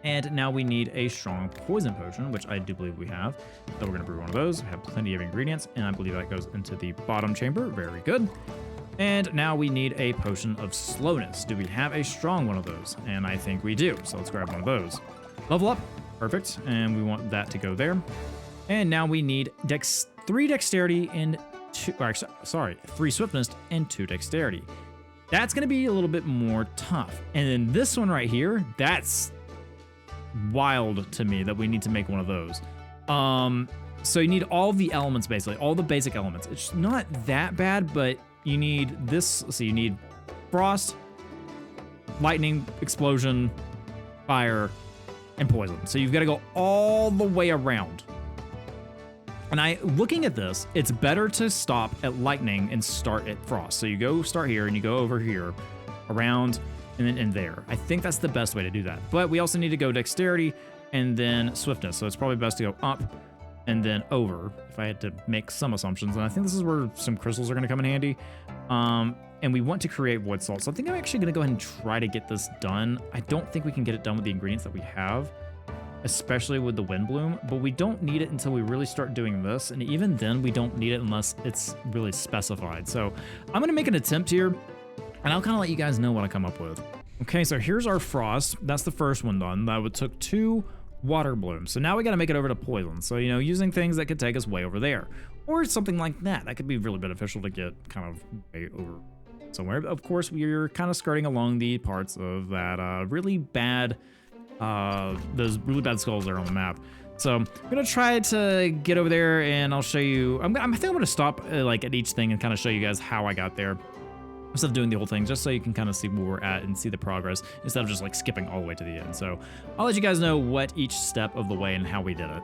And now we need a strong poison potion, which I do believe we have. So we're gonna brew one of those. We have plenty of ingredients, and I believe that goes into the bottom chamber. Very good. And now we need a potion of slowness. Do we have a strong one of those? And I think we do. So let's grab one of those. Level up. Perfect. And we want that to go there. And now we need 3 dexterity and 3 swiftness and 2 dexterity. That's going to be a little bit more tough. And then this one right here, that's wild to me that we need to make one of those. So you need all the elements, basically, all the basic elements. It's not that bad, but you need this. So you need frost, lightning, explosion, fire, and poison. So you've got to go all the way around. And looking at this, it's better to stop at lightning and start at frost. So you start here and you go over here, around, and then in there. I think that's the best way to do that. But we also need to go dexterity and then swiftness. So it's probably best to go up and then over, if I had to make some assumptions. And I think this is where some crystals are going to come in handy. And we want to create void salt. So I think I'm actually going to go ahead and try to get this done. I don't think we can get it done with the ingredients that we have, especially with the wind bloom, but we don't need it until we really start doing this. And even then, we don't need it unless it's really specified. So I'm going to make an attempt here, and I'll kind of let you guys know what I come up with. Okay, so here's our frost. That's the first one done. That took 2 water blooms. So now we got to make it over to poison. So, you know, using things that could take us way over there, or something like that. That could be really beneficial to get kind of way over So of course, we're kind of skirting along the parts of that really bad, those really bad skulls there on the map. So I'm gonna try to get over there, and I'll show you. I think I'm gonna stop like at each thing and kind of show you guys how I got there, instead of doing the whole thing, just so you can kind of see where we're at and see the progress instead of just like skipping all the way to the end. So I'll let you guys know what each step of the way and how we did it.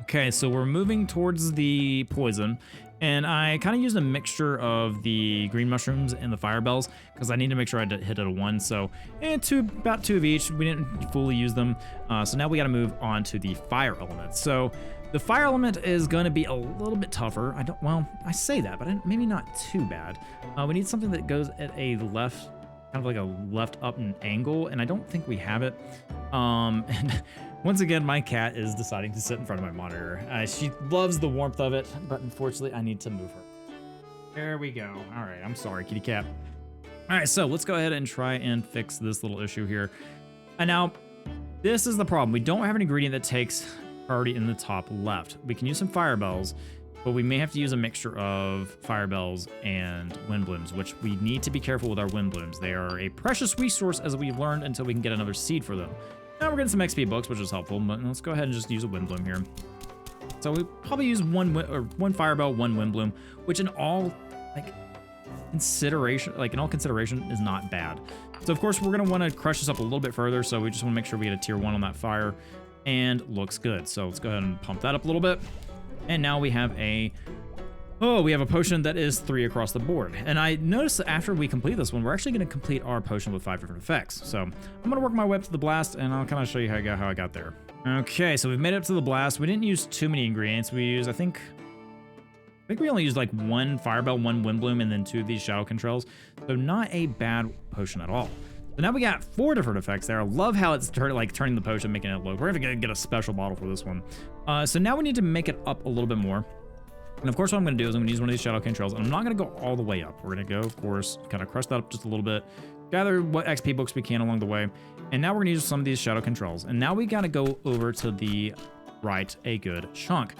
Okay, so we're moving towards the poison, and I kind of used a mixture of the green mushrooms and the fire bells because I need to make sure I hit it a 1. So about 2 of each. We didn't fully use them. So now we got to move on to the fire element. So the fire element is going to be a little bit tougher. I say that, but maybe not too bad. We need something that goes at a left, kind of like a left up angle, and I don't think we have it. And once again, my cat is deciding to sit in front of my monitor. She loves the warmth of it, but unfortunately, I need to move her. There we go. All right, I'm sorry, kitty cat. All right, so let's go ahead and try and fix this little issue here. And now, this is the problem. We don't have an ingredient that takes priority in the top left. We can use some fire bells, but we may have to use a mixture of fire bells and wind blooms, which we need to be careful with our wind blooms. They are a precious resource, as we've learned, until we can get another seed for them. Now we're getting some XP books, which is helpful, but let's go ahead and just use a wind bloom here. So we probably use one fire bell, one wind bloom, which in all consideration is not bad. So of course we're gonna want to crush this up a little bit further. So we just want to make sure we get a tier 1 on that fire, and looks good. So let's go ahead and pump that up a little bit. And now we have a potion that is 3 across the board. And I noticed that after we complete this one, we're actually going to complete our potion with 5 different effects. So I'm going to work my way up to the blast, and I'll kind of show you how I got there. Okay, so we've made it up to the blast. We didn't use too many ingredients. We used, I think we only used like 1 firebell, 1 wind bloom, and then 2 of these shadow controls. So not a bad potion at all. So now we got 4 different effects there. I love how it's turning the potion, making it look. We're gonna get a special bottle for this one. So now we need to make it up a little bit more. And of course, what I'm gonna do is I'm gonna use one of these shadow controls, and I'm not gonna go all the way up. We're gonna go, of course, kind of crush that up just a little bit, gather what XP books we can along the way, and now we're gonna use some of these shadow controls. And now we gotta go over to the right a good chunk.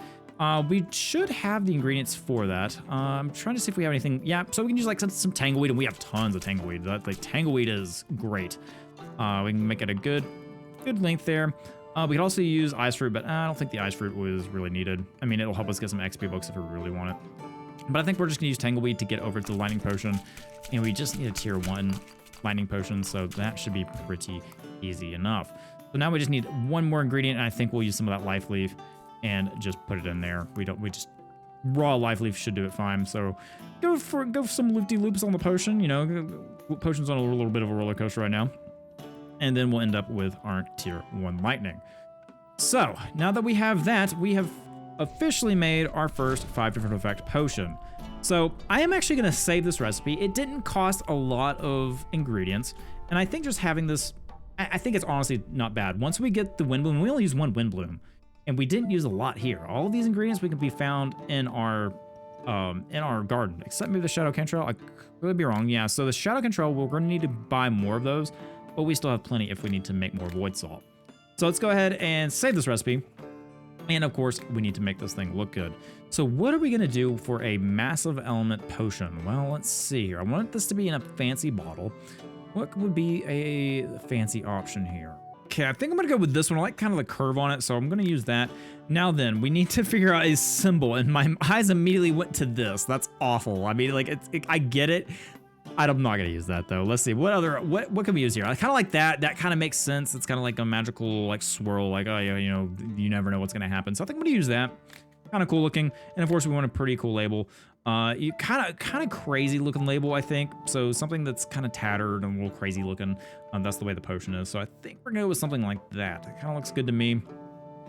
We should have the ingredients for that. I'm trying to see if we have anything. Yeah, so we can use like some tangleweed, and we have tons of tangleweed. Like tangleweed is great. We can make it a good length there. We could also use ice fruit, but I don't think the ice fruit was really needed. I mean, it'll help us get some XP books if we really want it. But I think we're just gonna use tangleweed to get over to the lightning potion, and we just need a tier 1 lightning potion, so that should be pretty easy enough. So now we just need 1 more ingredient, and I think we'll use some of that life leaf and just put it in there. We just raw life leaf should do it fine. So go for some loopy loops on the potion. You know, potion's on a little bit of a roller coaster right now, and then we'll end up with our tier 1 lightning. So now that we have that, we have officially made our first 5 different effect potion. So I am actually going to save this recipe. It didn't cost a lot of ingredients, and I think just having this, I think it's honestly not bad. Once we get the wind bloom, we only use 1 wind bloom. And we didn't use a lot here. All of these ingredients we can be found in our garden, except maybe the shadow control. I could be wrong. Yeah, so the shadow control, we're going to need to buy more of those, but we still have plenty if we need to make more void salt. So let's go ahead and save this recipe. And of course, we need to make this thing look good. So what are we going to do for a massive element potion? Well, let's see here. I want this to be in a fancy bottle. What would be a fancy option here? Okay, I think I'm gonna go with this one. I like kind of the curve on it, so I'm gonna use that. Now then, we need to figure out a symbol, and my eyes immediately went to this. That's awful. I mean, like, I get it. I'm not gonna use that though. Let's see, what can we use here? I kind of like that. That kind of makes sense. It's kind of like a magical like swirl, like, oh yeah, you know, you never know what's gonna happen. So I think I'm gonna use that. Kind of cool looking, and of course we want a pretty cool label. You kind of crazy looking label, I think. So something that's kind of tattered and a little crazy looking. That's the way the potion is. So I think we're gonna go with something like that. It kind of looks good to me.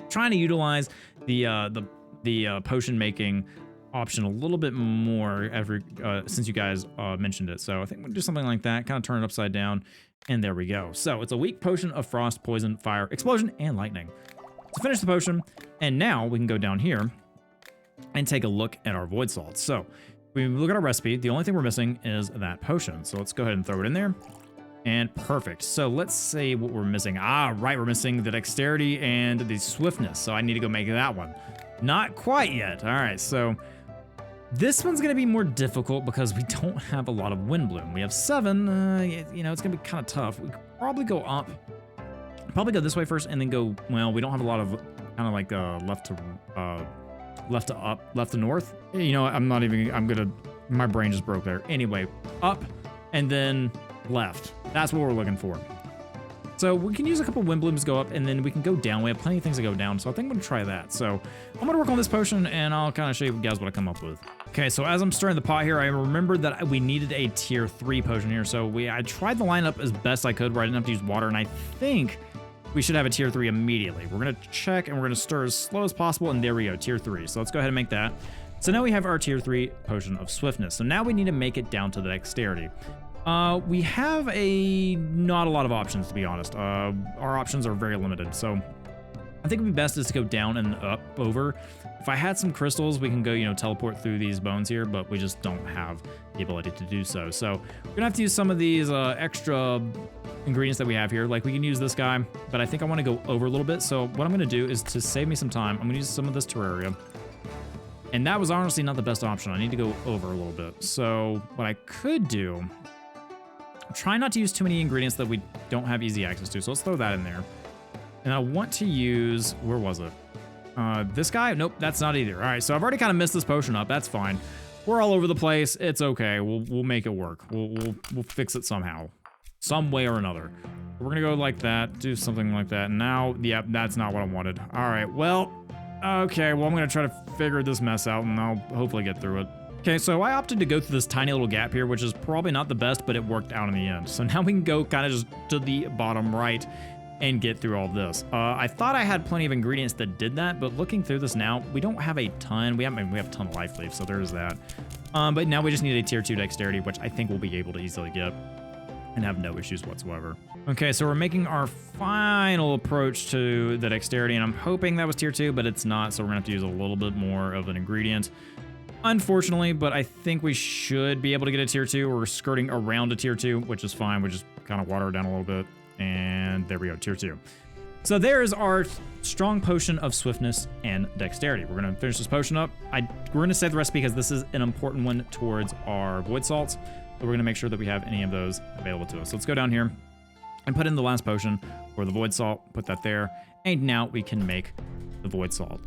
Trying to utilize the potion making option a little bit more since you guys mentioned it. So I think we'll do something like that. Kind of turn it upside down, and there we go. So it's a weak potion of frost, poison, fire, explosion, and lightning. To finish the potion, and now we can go down here and take a look at our void salts. So we look at our recipe. The only thing we're missing is that potion. So let's go ahead and throw it in there. And perfect. So let's see what we're missing. Right, we're missing the dexterity and the swiftness. So I need to go make that one. Not quite yet. All right, so This one's gonna be more difficult because we don't have a lot of wind bloom. We have 7, you know, it's gonna be kind of tough. We could probably go up, probably go this way first and then go, well, we don't have a lot of kind of like left to up, left to north. You know, my brain just broke there. Anyway, up and then left. That's what we're looking for. So we can use a couple wind blooms to go up, and then we can go down. We have plenty of things to go down, so I think I'm gonna try that. So I'm gonna work on this potion, and I'll kind of show you guys what I come up with. Okay, so as I'm stirring the pot here, I remembered that we needed a tier 3 potion here. So I tried the lineup as best I could where I didn't have to use water, and I think we should have a tier 3 immediately. We're gonna check, and we're gonna stir as slow as possible, and there we go, tier 3. So let's go ahead and make that. So now we have our tier 3 potion of swiftness. So now we need to make it down to the dexterity. We have not a lot of options, to be honest. Our options are very limited, so I think it'd be best is to go down and up over. If I had some crystals, we can go, you know, teleport through these bones here, but we just don't have the ability to do so. So we're gonna have to use some of these extra ingredients that we have here. Like we can use this guy, but I think I want to go over a little bit. So what I'm gonna do is to save me some time, I'm gonna use some of this terraria. And that was honestly not the best option. I need to go over a little bit. So what I could do, try not to use too many ingredients that we don't have easy access to. So let's throw that in there. And I want to use, where was it? This guy? Nope, that's not either. All right, so I've already kind of messed this potion up. That's fine. We're all over the place. It's okay. We'll make it work. We'll fix it somehow, some way or another. We're gonna go like that, do something like that. Now, yeah, that's not what I wanted. All right, well, okay. Well, I'm gonna try to figure this mess out, and I'll hopefully get through it. Okay, so I opted to go through this tiny little gap here, which is probably not the best, but it worked out in the end. So now we can go kind of just to the bottom right and get through all this. I thought I had plenty of ingredients that did that, but looking through this now, we don't have a ton. We have a ton of life leaves, so there's that. But now we just need a tier 2 dexterity, which I think we'll be able to easily get and have no issues whatsoever. Okay, so we're making our final approach to the dexterity, and I'm hoping that was tier 2, but it's not, so we're gonna have to use a little bit more of an ingredient. Unfortunately, but I think we should be able to get a tier 2. We're skirting around a tier 2, which is fine. We just kind of water it down a little bit. And there we go, tier 2. So there's our strong potion of swiftness and dexterity. We're going to finish this potion up. We're going to save the recipe because this is an important one towards our void salts. So we're going to make sure that we have any of those available to us. So let's go down here and put in the last potion or the void salt. Put that there. And now we can make the void salt.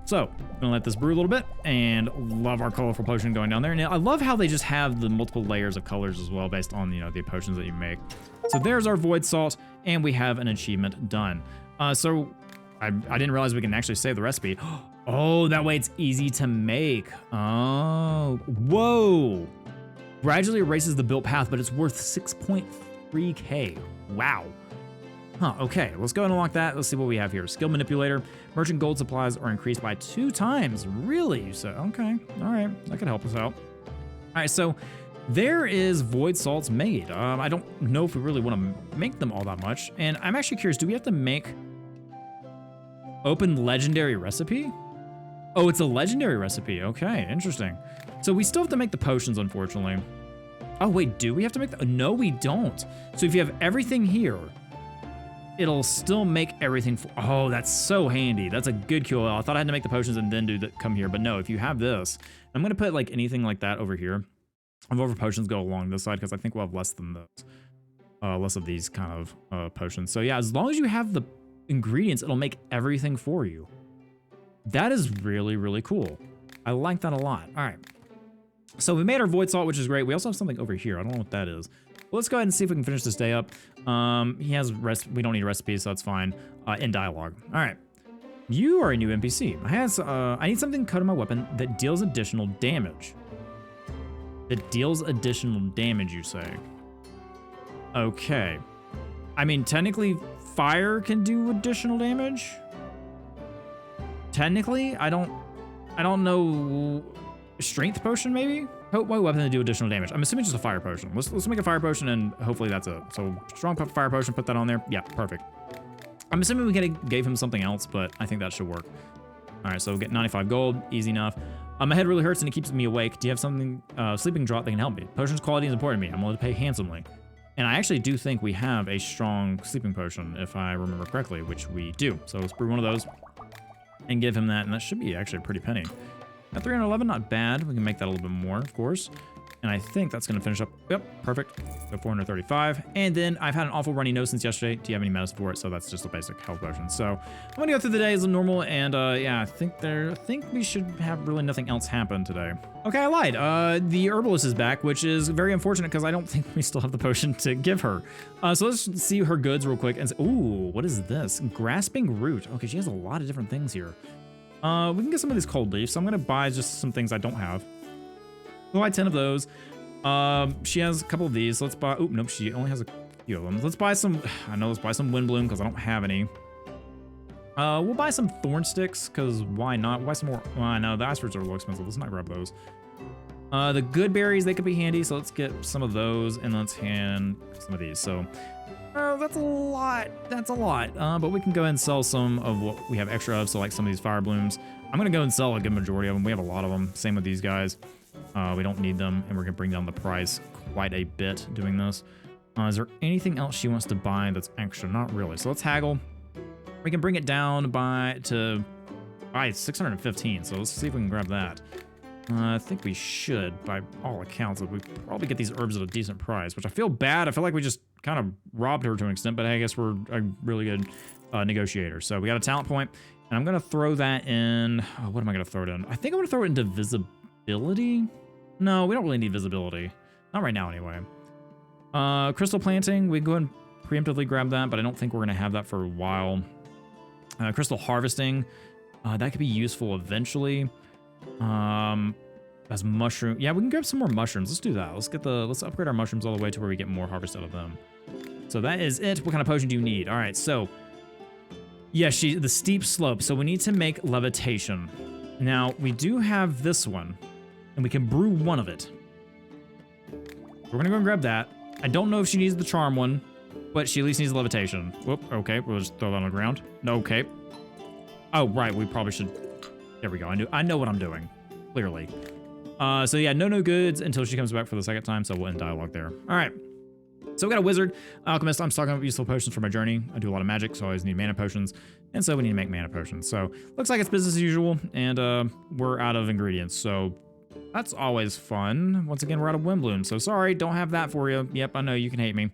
So, I'm gonna let this brew a little bit, and love our colorful potion going down there. And I love how they just have the multiple layers of colors as well, based on, you know, the potions that you make. So there's our void salt, and we have an achievement done. So I didn't realize we can actually save the recipe. Oh, that way it's easy to make. Oh, whoa! Gradually erases the built path, but it's worth 6.3k. Wow. Huh, okay, let's go and unlock that. Let's see what we have here. Skill manipulator. Merchant gold supplies are increased by 2 times. Really? You said, okay, all right, that could help us out. All right, so there is void salts made. I don't know if we really want to make them all that much. And I'm actually curious, do we have to make open legendary recipe? Oh, it's a legendary recipe. Okay, interesting. So we still have to make the potions, unfortunately. Oh, wait, do we have to make the, no, we don't. So if you have everything here, it'll still make everything. Oh, that's so handy. That's a good QOL. I thought I had to make the potions and then come here, but no, if you have this, I'm gonna put like anything like that over here. I've over potions go along this side because I think we'll have less than those, less of these kind of potions. So yeah, as long as you have the ingredients, it'll make everything for you. That is really, really cool. I like that a lot. All right. So we made our void salt, which is great. We also have something over here. I don't know what that is. Well, let's go ahead and see if we can finish this day up. He has we don't need recipes, so that's fine. In dialogue. All right. You are a new NPC. I need something cut on my weapon that deals additional damage. That deals additional damage, you say? Okay. I mean, technically, fire can do additional damage. Technically, I don't know. Strength potion, maybe? Hope my weapon to do additional damage. I'm assuming just a fire potion. Let's make a fire potion and hopefully that's it. So strong fire potion, put that on there. Yeah, perfect. I'm assuming we gave him something else, but I think that should work. All right, so we'll get 95 gold, easy enough. My head really hurts and it keeps me awake. Do you have something, sleeping draught that can help me? Potion's quality is important to me. I'm willing to pay handsomely. And I actually do think we have a strong sleeping potion, if I remember correctly, which we do. So let's brew one of those and give him that, and that should be actually a pretty penny. At 311, not bad. We can make that a little bit more, of course. And I think that's going to finish up. Yep, perfect. So 435. And then I've had an awful runny nose since yesterday. Do you have any medicine for it? So that's just a basic health potion. So I'm going to go through the day as normal. And yeah, I think we should have really nothing else happen today. Okay, I lied. The herbalist is back, which is very unfortunate because I don't think we still have the potion to give her. So let's see her goods real quick. And ooh, what is this? Grasping root. Okay, she has a lot of different things here. We can get some of these cold leaves. So I'm going to buy just some things I don't have. We'll buy 10 of those. She has a couple of these. Let's buy. Oh, nope. She only has a few of them. Let's buy some. I know. Let's buy some wind bloom because I don't have any. We'll buy some thorn sticks because why not? Buy some more. I know the ice fruits are a little expensive. Let's not grab those. The good berries, they could be handy. So let's get some of those and let's hand some of these. So that's a lot. That's a lot. But we can go ahead and sell some of what we have extra of. So like some of these fire blooms. I'm gonna go and sell a good majority of them. We have a lot of them. Same with these guys. We don't need them, and we're gonna bring down the price quite a bit doing this. Is there anything else she wants to buy that's extra? Not really. So let's haggle. We can bring it down by 615. So let's see if we can grab that. I think we should, by all accounts. We probably get these herbs at a decent price, which I feel bad. I feel like we just kind of robbed her to an extent, but I guess we're a really good negotiator. So we got a talent point, and I'm gonna throw that in. Oh, what am I gonna throw it in? I think I'm gonna throw it into visibility. No, we don't really need visibility. Not right now, anyway. Crystal planting, we can go ahead and preemptively grab that, but I don't think we're going to have that for a while. Crystal harvesting, that could be useful eventually. As mushroom, yeah, we can grab some more mushrooms. Let's do that. Let's upgrade our mushrooms all the way to where we get more harvest out of them. So that is it. What kind of potion do you need? All right, so yeah, the steep slope. So we need to make levitation. Now we do have this one. And we can brew one of it. We're gonna go and grab that. I don't know if she needs the charm one, but she at least needs levitation. Whoop, okay, we'll just throw that on the ground. No, okay. Oh, right, we probably should. There we go, I know what I'm doing, clearly. So yeah, no goods until she comes back for the second time, so we'll end dialogue there. All right, so we got a wizard, alchemist. I'm stocking up useful potions for my journey. I do a lot of magic, so I always need mana potions. And so we need to make mana potions. So looks like it's business as usual, and we're out of ingredients, so that's always fun. Once again, we're out of wind bloom, so sorry, don't have that for you. Yep, I know you can hate me.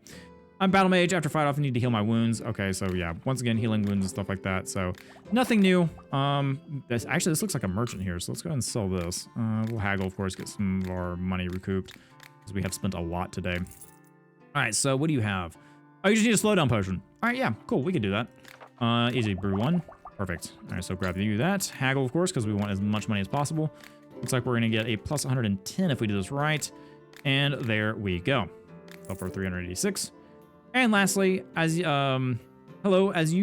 I'm battle mage. After fight off, I need to heal my wounds. Okay, so yeah, once again, healing wounds and stuff like that. So nothing new. Actually, this looks like a merchant here, so let's go ahead and sell this. We'll haggle, of course, get some of our money recouped because we have spent a lot today. All right, so what do you have? Oh, you just need a slowdown potion. All right, yeah, cool. We can do that. Easy, brew one. Perfect. All right, so grab you that. Haggle, of course, because we want as much money as possible. Looks like we're going to get a plus 110 if we do this right. And there we go. Up for 386. And lastly, as you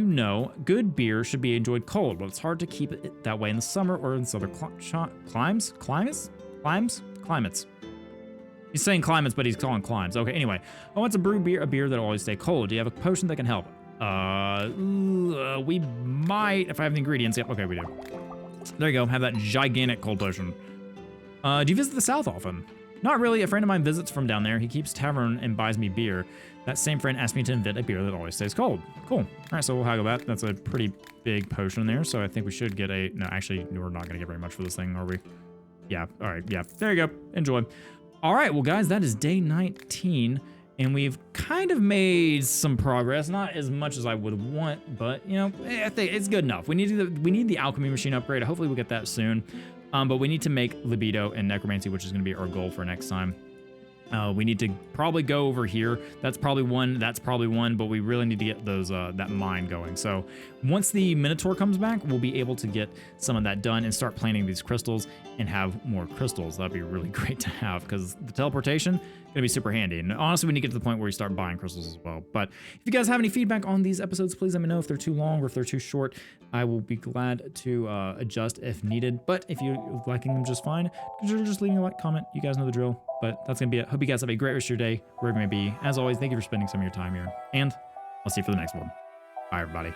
know, good beer should be enjoyed cold, but it's hard to keep it that way in the summer or in southern climates. He's saying climates, but he's calling climes. Okay, anyway. I want to brew a beer that'll always stay cold. Do you have a potion that can help? We might, if I have the ingredients. Yep, okay, we do. There you go, have that gigantic cold potion. Do you visit the South often? Not really. A friend of mine visits from down there. He keeps tavern and buys me beer. That same friend asked me to invent a beer that always stays cold. Cool. All right, so we'll haggle that. That's a pretty big potion there, so I think we should get a... No, actually, we're not going to get very much for this thing, are we? Yeah, all right, yeah. There you go. Enjoy. All right, well, guys, that is day 19, and we've kind of made some progress. Not as much as I would want, but, you know, I think it's good enough. We need the alchemy machine upgrade. Hopefully we'll get that soon. But we need to make libido and necromancy, which is going to be our goal for next time. We need to probably go over here. That's probably one, but we really need to get those that mine going. So once the Minotaur comes back, we'll be able to get some of that done and start planting these crystals and have more crystals. That'd be really great to have because the teleportation gonna be super handy. And honestly, we need to get to the point where we start buying crystals as well. But if you guys have any feedback on these episodes, please let me know if they're too long or if they're too short. I will be glad to adjust if needed. But if you're liking them just fine, consider just leaving a like, comment. You guys know the drill. But that's gonna be it. Hope you guys have a great rest of your day, wherever you may be. As always, thank you for spending some of your time here, and I'll see you for the next one. Bye, everybody.